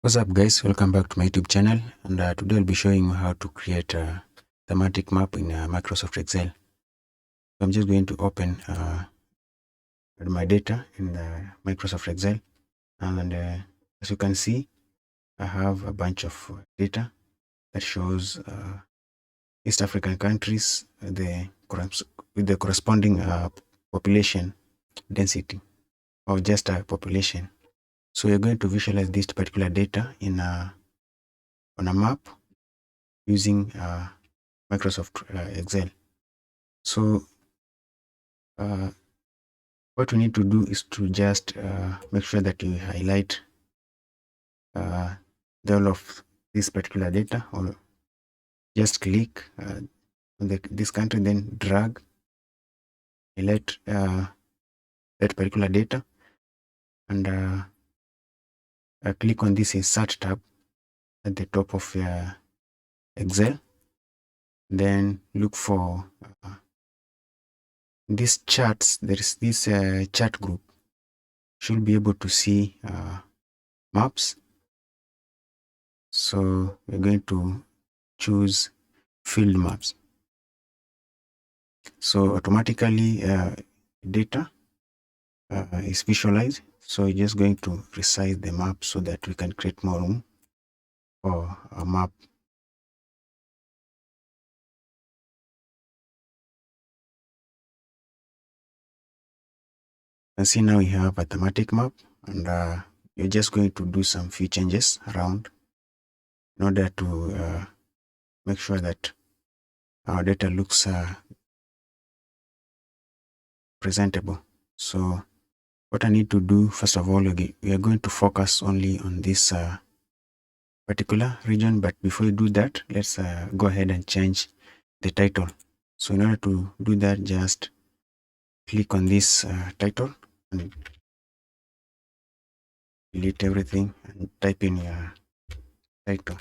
What's up guys, welcome back to my YouTube channel, and today I'll be showing you how to create a thematic map in Microsoft Excel. So I'm just going to open my data in Microsoft Excel, and as you can see, I have a bunch of data that shows East African countries with the corresponding population density, or just a population. So you're going to visualize this particular data in on a map using Microsoft Excel. So what we need to do is to just make sure that you highlight the all of this particular data, or just click on this country, then drag, highlight that particular data, and click on this insert tab at the top of your Excel. Then look for these charts. There is this chart group. Should be able to see maps. So we're going to choose field maps. So automatically data is visualized. So we're just going to resize the map so that we can create more room for a map. You can see now we have a thematic map, and you're just going to do some few changes around in order to make sure that our data looks presentable. So what I need to do, first of all, we are going to focus only on this particular region, but before you do that, let's go ahead and change the title. So in order to do that, just click on this title and delete everything and type in your title.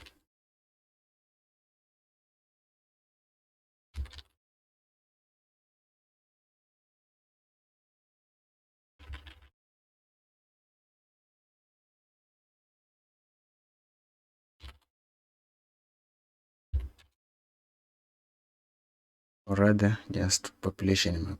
Or rather, just population map.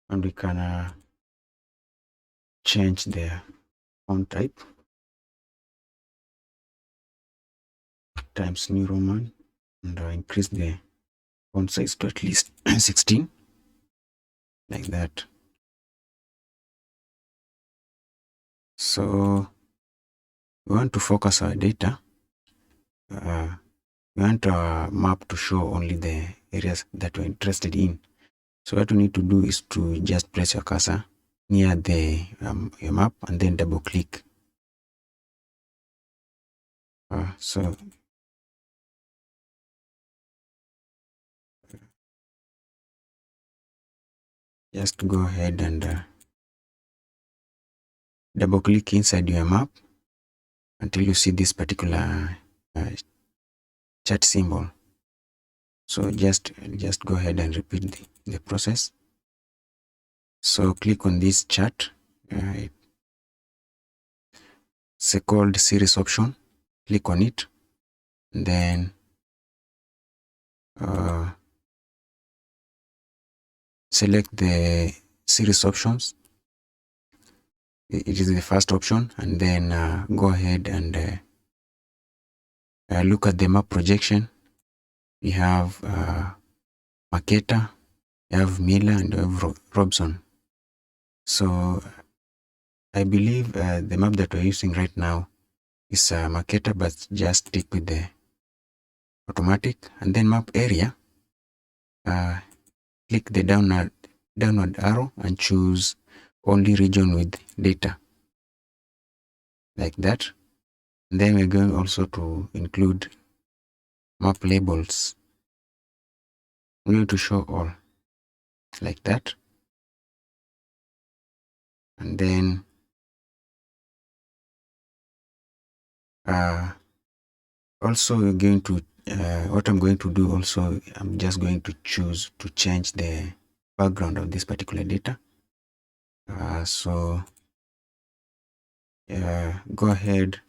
And we can change the font type, Times New Roman, and increase the font size to at least 16, like that. So we want to focus our data. We want our map to show only the areas that we're interested in. So what we need to do is to just place your cursor near the your map and then double click. So just go ahead and double click inside your map until you see this particular chart symbol. So just go ahead and repeat the process. So click on this chart. It's called series option. Click on it, and then select the series options. It is the first option, and then go ahead and look at the map projection. We have Maketa, we have Miller, and we have Robson. So I believe the map that we're using right now is Maketa, but just stick with the automatic. And then map area, click the downward arrow and choose only region with data, like that. And then we're going also to include map labels. We're going to show all, like that. And then also we're going to what I'm going to do also, I'm just going to choose to change the background of this particular data. So go ahead,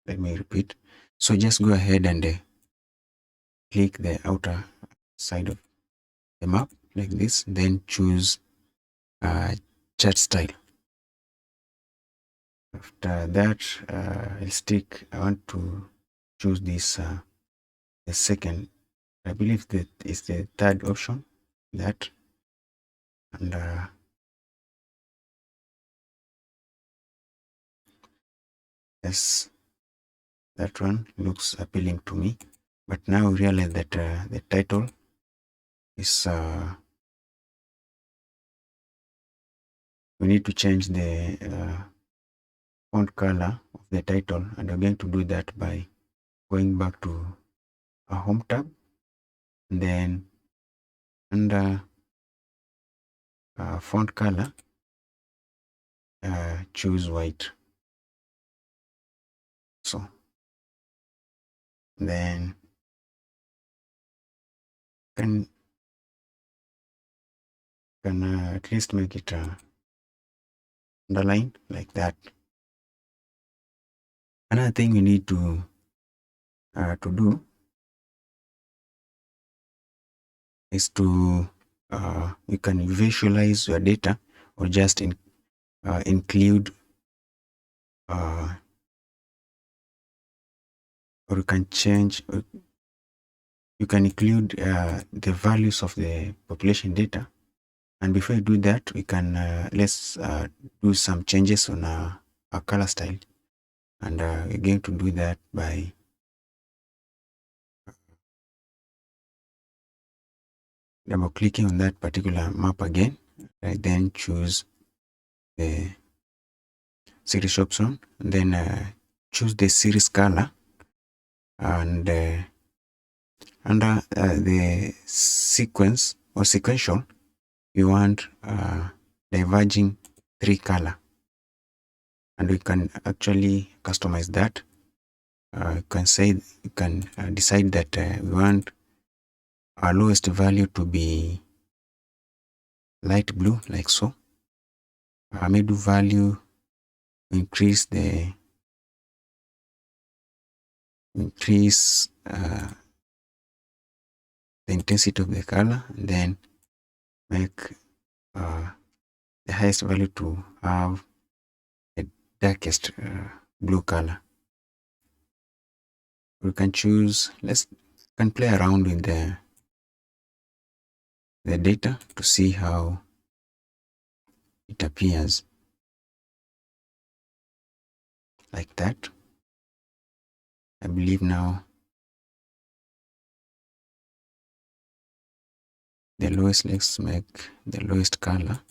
let me repeat. So just go ahead and click the outer side of the map like this, then choose chart style. After that, I want to choose this the second, I believe that is the third option, that, and yes, that one looks appealing to me. But now realize that the title is we need to change the font color of the title, and I'm going to do that by going back to a home tab, and then under font color, choose white. So then can at least make it underline like that. Another thing we need to do is to you can visualize your data, or just include or you can change, you can include the values of the population data. And before you do that, we can let's do some changes on our color style, and we're going to do that by double clicking on that particular map again. Right, then choose the series option, and then choose the series color, and under the sequence or sequential, you want diverging 3 color, and we can actually customize that. You can say, you can decide that we want our lowest value to be light blue, like so. Middle value, increase the intensity of the color, and then make the highest value to have the darkest blue color. We can choose, can play around with the data to see how it appears, like that. I believe now the lowest, let's make the lowest color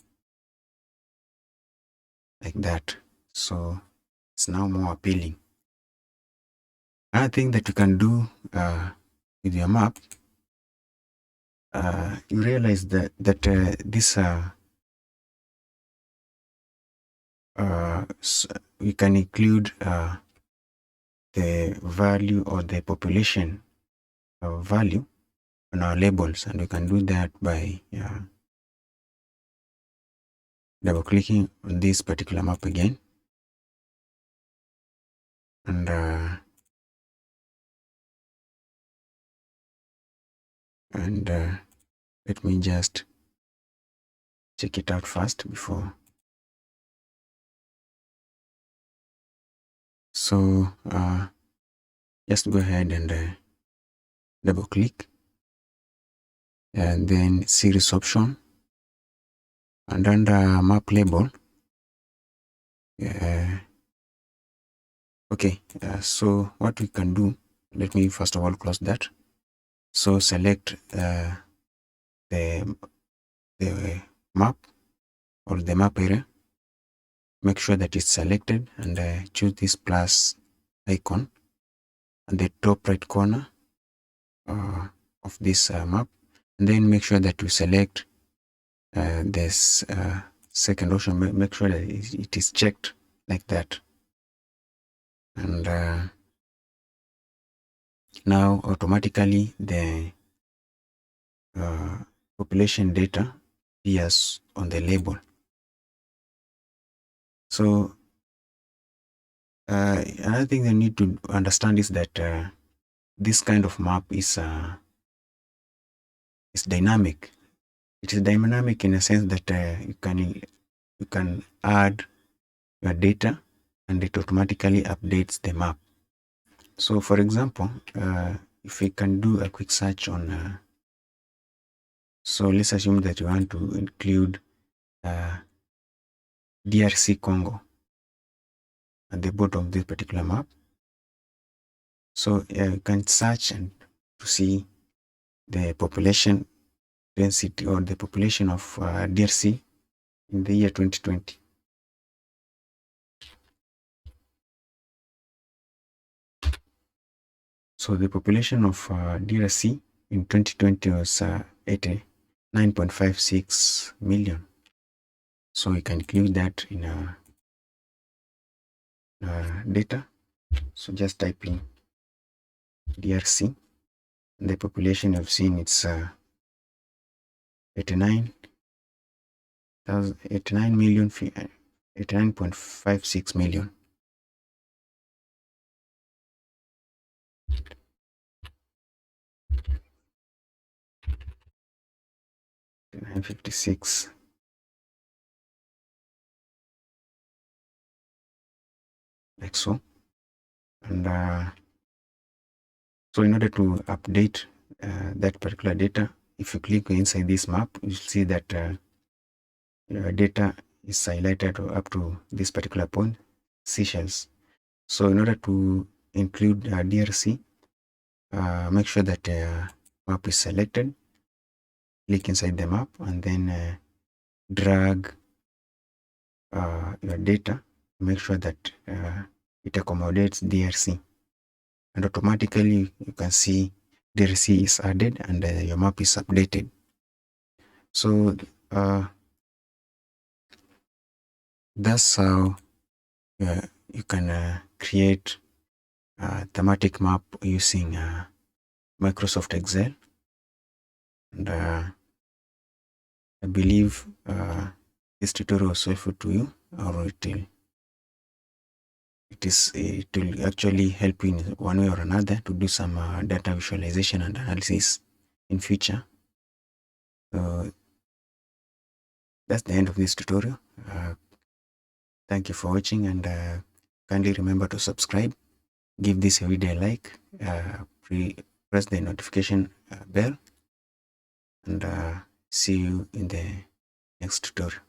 like that. So it's now more appealing. Another thing that you can do with your map, you realize that this we can include the value or the population value on our labels, and we can do that by double clicking on this particular map again, and let me just check it out first before. So just go ahead and double click, and then series option, and under map label, okay, so what we can do, let me first of all close that. So select the map, or the map area, make sure that it's selected, and choose this plus icon at the top right corner of this map, and then make sure that you select this second also make sure that it is checked like that. And now automatically the population data appears on the label. So another thing you need to understand is that this kind of map is dynamic. It is dynamic in a sense that you can add your data and it automatically updates the map. So for example, if we can do a quick search on so let's assume that you want to include DRC Congo at the bottom of this particular map. So you can search and to see the population density or the population of DRC in the year 2020. So the population of DRC in 2020 was 89.56 million. So we can include that in data. So just type in DRC. The population I've seen it's 89.56 million. $956. Like so. And so in order to update that particular data, if you click inside this map, you see that data is highlighted up to this particular point, Seychelles. So in order to include DRC, make sure that map is selected, click inside the map, and then drag your data. Make sure that it accommodates DRC, and automatically you can see DRC is added and your map is updated. So that's how you can create a thematic map using Microsoft Excel. And I believe this tutorial was helpful to you, or it will actually help you in one way or another to do some data visualization and analysis in future. So that's the end of this tutorial. Thank you for watching, and kindly remember to subscribe, give this video a like, press the notification bell, and see you in the next tutorial.